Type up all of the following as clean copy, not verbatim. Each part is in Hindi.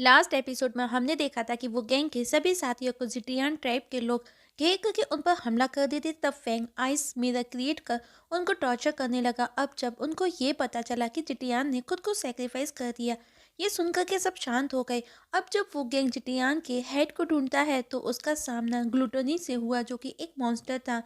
लास्ट एपिसोड में हमने देखा था कि वो गैंग के सभी साथियों को जिटियान ट्राइब के लोग घेर करके उन पर हमला कर देते। तब फैंग आइस मिरर क्रिएट कर उनको टॉर्चर करने लगा। अब जब उनको ये पता चला कि जिटियान ने खुद को सेक्रीफाइस कर दिया, ये सुनकर के सब शांत हो गए। अब जब वो गैंग जिटियान के हेड को ढूंढता है तो उसका सामना ग्लूटोनी से हुआ, जो कि एक मॉन्स्टर था।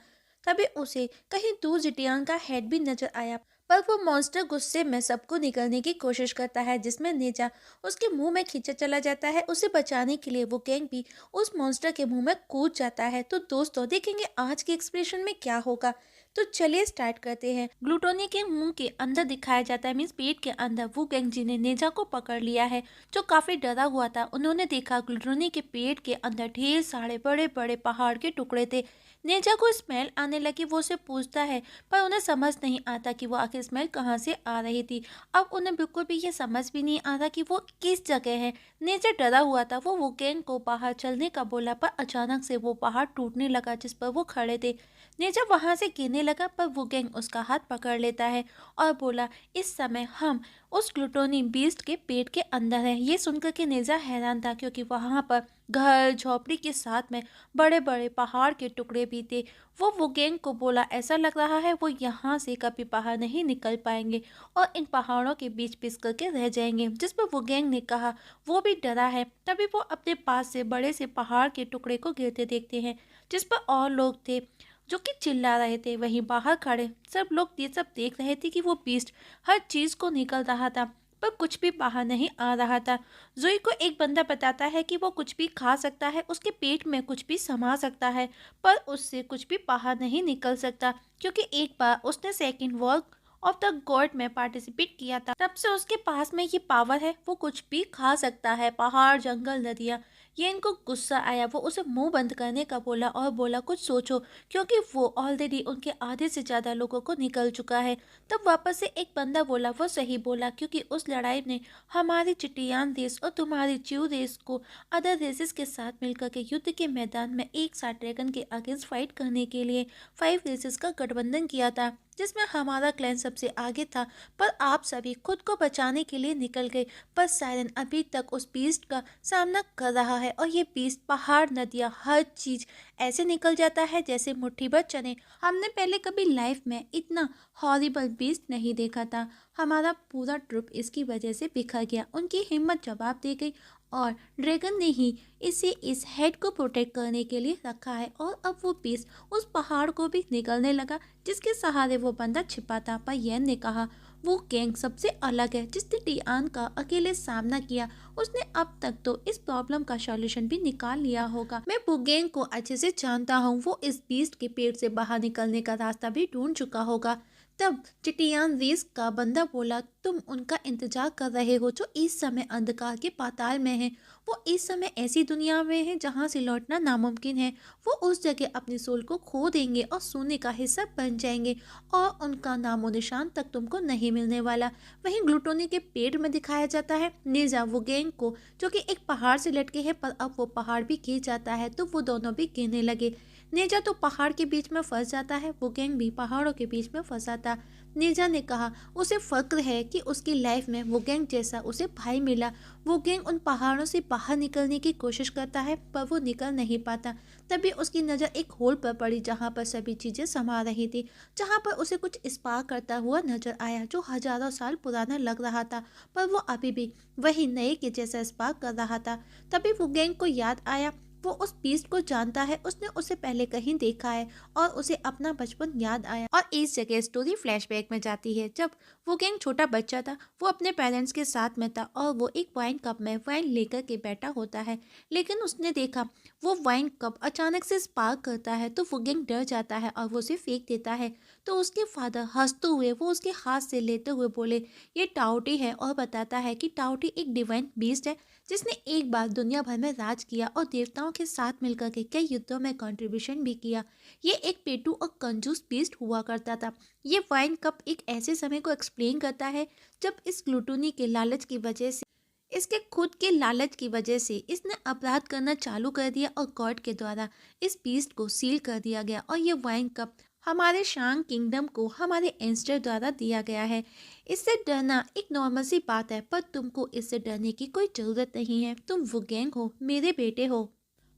तभी उसे कहीं दूर जिटियान का हेड भी नजर आया, पर वो मॉन्स्टर गुस्से में सबको निकलने की कोशिश करता है, जिसमें नेजा उसके मुंह में खींचा चला जाता है। उसे बचाने के लिए वो गैंग भी उस मॉन्स्टर के मुंह में कूद जाता है। तो दोस्तों, देखेंगे आज के एक्सप्रेशन में क्या होगा। तो चलिए स्टार्ट करते हैं। ग्लूटोनी के मुंह के अंदर दिखाया जाता है, मीन्स पेट के अंदर, वो गैंग जी ने नेजा को पकड़ लिया है, जो काफी डरा हुआ था। उन्होंने देखा ग्लूटोनी के पेट के अंदर ढेर सारे बड़े बड़े पहाड़ के टुकड़े थे। नेजा को स्मेल आने लगी। वो उसे पूछता है, पर उन्हें समझ नहीं आता कि वो आखिर स्मेल कहाँ से आ रही थी। अब उन्हें बिल्कुल भी ये समझ भी नहीं आ रहा कि वो किस जगह है। नेजा डरा हुआ था। वो वुकेन को बाहर चलने का बोला, पर अचानक से वो पहाड़ टूटने लगा जिस पर वो खड़े थे। नेजा वहां से गिरने लगा, पर वुकेन उसका हाथ पकड़ लेता है और बोला, इस समय हम उस ग्लूटोनी बीस्ट के पेट के अंदर है। ये सुनकर के नेजा हैरान था, क्योंकि वहां पर घर झोपड़ी के साथ में बड़े बड़े पहाड़ के टुकड़े भी थे। वो वुगेंग को बोला, ऐसा लग रहा है वो यहाँ से कभी बाहर नहीं निकल पाएंगे और इन पहाड़ों के बीच पिस करके रह जाएंगे। जिस पर वुगेंग ने कहा वो भी डरा है। तभी वो अपने पास से बड़े से पहाड़ के टुकड़े को गिरते देखते हैं, जिस पर और लोग थे जो कि चिल्ला रहे थे। वहीं बाहर खड़े सब लोग ये सब देख रहे थे कि वो बीस्ट हर चीज को निकल रहा था, पर कुछ भी बाहर नहीं आ रहा था। जोई को एक बंदा बताता है कि वो कुछ भी खा सकता है, उसके पेट में कुछ भी समा सकता है, पर उससे कुछ भी बाहर नहीं निकल सकता, क्योंकि एक बार उसने second war of the God में पार्टिसिपेट किया था। तब से उसके पास में ये पावर है, वो कुछ भी खा सकता है, पहाड़ जंगल नदियाँ। ये इनको गुस्सा आया। वो उसे मुंह बंद करने का बोला और बोला, कुछ सोचो, क्योंकि वो ऑलरेडी उनके आधे से ज्यादा लोगों को निकल चुका है। तब वापस से एक बंदा बोला, वो सही बोला, क्योंकि उस लड़ाई ने हमारी चिटियान देश और तुम्हारी च्यू देश को अदर रेसेस के साथ मिलकर के युद्ध के मैदान में एक साथ ड्रैगन के अगेंस्ट फाइट करने के लिए 5 रेसेस का गठबंधन किया था, जिसमें हमारा क्लैन सबसे आगे था। पर आप सभी खुद को बचाने के लिए निकल गए। पर सायरन अभी तक उस बीस्ट का सामना कर रहा है, और ये बीस्ट पहाड़ नदियाँ हर चीज ऐसे निकल जाता है जैसे मुट्ठी भर चने। हमने पहले कभी लाइफ में इतना हॉरिबल बीस्ट नहीं देखा था। हमारा पूरा ट्रुप इसकी वजह से बिखर गया। उनकी हिम्मत जवाब दे गई, और ड्रैगन ने ही इसे इस हेड को प्रोटेक्ट करने के लिए रखा है। और अब वो बीस्ट उस पहाड़ को भी निकलने लगा जिसके सहारे वो बंदा छिपा था। पर येन ने कहा, वो गैंग सबसे अलग है। जिसने टियान का अकेले सामना किया, उसने अब तक तो इस प्रॉब्लम का सॉल्यूशन भी निकाल लिया होगा। मैं बुगेंग को अच्छे से जानता हूँ, वो इस बीस्ट के पेट से बाहर निकलने का रास्ता भी ढूंढ चुका होगा। तब चिटियान रेस का बंदा बोला, तुम उनका इंतजार कर रहे हो जो इस समय अंधकार के पाताल में है। वो इस समय ऐसी दुनिया में है जहाँ से लौटना नामुमकिन है। वो उस जगह अपनी सोल को खो देंगे और सोने का हिस्सा बन जाएंगे, और उनका नामो निशान तक तुमको नहीं मिलने वाला। वहीं ग्लूटोनी के पेट में दिखाया जाता है नेजा वो गैंग को, जो कि एक पहाड़ से लटके हैं, पर अब वो पहाड़ भी गिर जाता है तो वो दोनों भी गिरने लगे। नेजा तो पहाड़ के बीच में फंस जाता है, वो गैंग भी पहाड़ों के बीच में फंसा था। नेजा ने कहा उसे फक्र है कि उसकी लाइफ में वो गैंग जैसा उसे भाई मिला। वो गैंग उन पहाड़ों से बाहर निकलने की कोशिश करता है, पर वो निकल नहीं पाता। तभी उसकी नज़र एक होल पर पड़ी जहाँ पर सभी चीज़ें समा रही थी, जहाँ पर उसे कुछ स्पार्क करता हुआ नजर आया, जो हजारों साल पुराना लग रहा था, पर वो अभी भी वही नए के जैसा स्पार्क कर रहा था। तभी वो गैंग को याद आया, वो उस बीस्ट को जानता है, उसने उसे पहले कहीं देखा है, और उसे अपना बचपन याद आया। और इस जगह स्टोरी फ्लैशबैक में जाती है, जब वो गैंग छोटा बच्चा था। वो अपने पेरेंट्स के साथ में था, और वो एक वाइन कप में वाइन लेकर के बैठा होता है। लेकिन उसने देखा वो वाइन कप अचानक से स्पार्क करता है, तो वो गैंग डर जाता है और वो उसे फेंक देता है। तो उसके फादर हंसते हुए वो उसके हाथ से लेते हुए बोले, ये टाउटी है, और बताता है कि टाउटी एक डिवाइन बीस्ट है, जिसने एक बार दुनिया भर में राज किया और देवताओं के साथ मिलकर के कई युद्धों में कंट्रीब्यूशन भी किया। ये एक पेटू और कंजूस बीस्ट हुआ करता था। ये वाइन कप एक ऐसे समय को एक्सप्लेन करता है जब इस ग्लूटोनी के लालच की वजह से, इसके खुद के लालच की वजह से इसने अपराध करना चालू कर दिया, और गॉड के द्वारा इस बीस्ट को सील कर दिया गया। और ये वाइन कप हमारे शांग किंगडम को हमारे एंसेस्टर द्वारा दिया गया है। इससे डरना एक नॉर्मल सी बात है, पर तुमको इससे डरने की कोई ज़रूरत नहीं है। तुम वुगेंग हो, मेरे बेटे हो।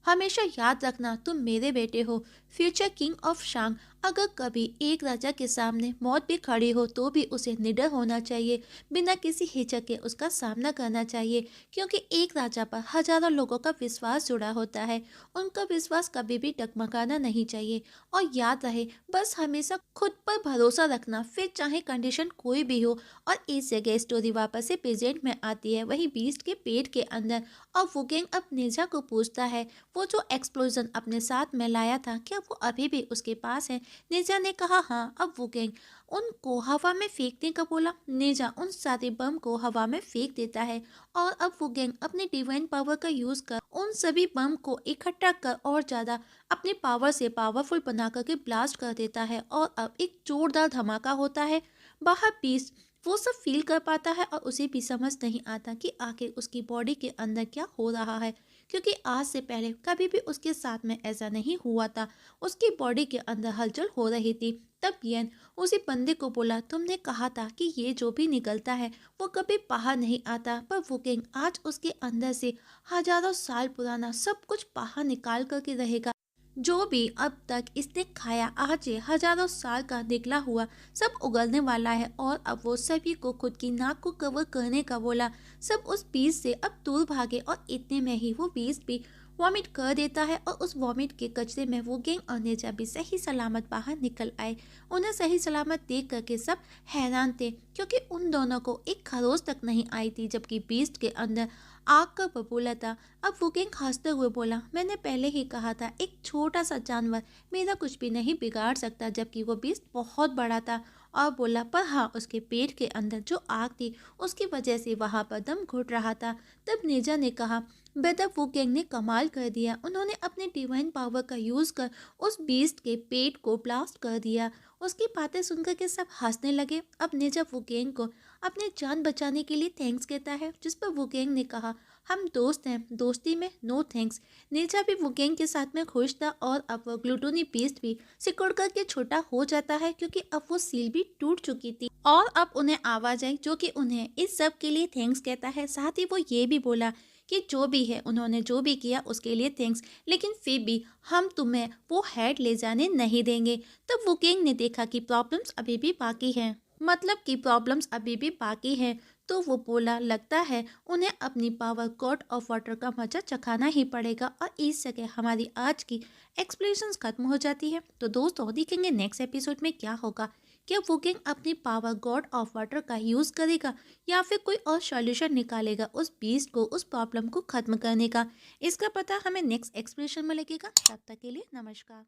हमेशा याद रखना, तुम मेरे बेटे हो, फ्यूचर किंग ऑफ शांग। अगर कभी एक राजा के सामने मौत भी खड़ी हो तो भी उसे निडर होना चाहिए, बिना किसी हिचक के उसका सामना करना चाहिए, क्योंकि एक राजा पर हजारों लोगों का विश्वास जुड़ा होता है। उनका विश्वास कभी भी डगमगाना नहीं चाहिए। और याद रहे, बस हमेशा खुद पर भरोसा रखना, फिर चाहे कंडीशन कोई भी हो। और इस जगह स्टोरी वापस से प्रेजेंट में आती है, वही बीस्ट के पेट के अंदर। और वुगेंग अब नेजा को पूछता है, वो जो एक्सप्लोजन अपने साथ में लाया था, क्या वो अभी भी उसके पास है? नेजा ने कहा हाँ। अब वुगेंग उनको हवा में फेंकने का बोला। नेजा उन सारे बम को हवा में फेंक देता है। और अब वुगेंग अपने डिवाइन पावर का यूज कर उन सभी बम को इकट्ठा कर और ज्यादा अपनी पावर से पावरफुल बना करके ब्लास्ट कर देता है। और अब एक जोरदार धमाका होता है। बाहर बीस्ट वो सब फील कर पाता है और उसे भी समझ नहीं आता कि आखिर उसकी बॉडी के अंदर क्या हो रहा है, क्योंकि आज से पहले कभी भी उसके साथ में ऐसा नहीं हुआ था। उसकी बॉडी के अंदर हलचल हो रही थी। तब येन उसी बंदे को बोला, तुमने कहा था कि ये जो भी निकलता है वो कभी बाहर नहीं आता, पर वुकिंग आज उसके अंदर से हजारों साल पुराना सब बाहर बाहर निकाल करके रहेगा। जो भी अब तक इसने खाया, आज ये हजारों साल का निकला हुआ सब उगलने वाला है। और अब वो सभी को खुद की नाक को कवर करने का बोला। सब उस बीज से अब दूर भागे और इतने में ही वो बीज भी वॉमिट कर देता है। और उस वॉमिट के कचरे में वो गैंग और नेजा भी सही सलामत बाहर निकल आए। उन्हें सही सलामत देख करके सब हैरान थे, क्योंकि उन दोनों को एक खरोच तक नहीं आई थी, जबकि बीस्ट के अंदर आग का बबूला था। अब वुकिंग हंसते हुए बोला, मैंने पहले ही कहा था, एक छोटा सा जानवर मेरा कुछ भी नहीं बिगाड़ सकता, जबकि वो बीस्ट बहुत बड़ा था। और बोला, पर हाँ, उसके पेट के अंदर जो आग थी उसकी वजह से वहां पर दम घुट रहा था। तब नेजा ने कहा, बेदब वुकिंग ने कमाल कर दिया। उन्होंने अपने डिवाइन पावर का यूज कर उस बीस्ट के पेट को ब्लास्ट कर दिया। उसकी बातें सुनकर के सब हंसने लगे। अब नेजा वुकिंग को अपनी जान बचाने के लिए थैंक्स कहता है, जिस पर वुकिंग ने कहा, हम दोस्त हैं, दोस्ती में नो थैंक्स। नेजा भी वुकिंग के साथ में खुश था। और अब वो ग्लूटोनी बीस्ट भी सिकुड़ करके छोटा हो जाता है, क्योंकि अब वो सील भी टूट चुकी थी। और अब उन्हें आवाज आई जो कि उन्हें इस सब के लिए थैंक्स कहता है। साथ ही वो ये भी बोला कि जो भी है, उन्होंने जो भी किया उसके लिए थैंक्स, लेकिन फिर भी हम तुम्हें वो हेड ले जाने नहीं देंगे। तब वुकिंग ने देखा कि प्रॉब्लम्स अभी भी बाकी हैं, मतलब कि प्रॉब्लम्स अभी भी बाकी हैं। तो वो बोला, लगता है उन्हें अपनी पावर गॉड ऑफ वाटर का मजा चखाना ही पड़ेगा। और इस जगह हमारी आज की एक्सप्लेनेशंस खत्म हो जाती है। तो दोस्तों, देखेंगे नेक्स्ट एपिसोड में क्या होगा। क्या वुकिंग अपनी पावर गॉड ऑफ वाटर का यूज करेगा, या फिर कोई और सॉल्यूशन निकालेगा उस बीस्ट को, उस प्रॉब्लम को खत्म करने का। इसका पता हमें नेक्स्ट एक्सप्लेनेशन में लगेगा। तब तक के लिए नमस्कार।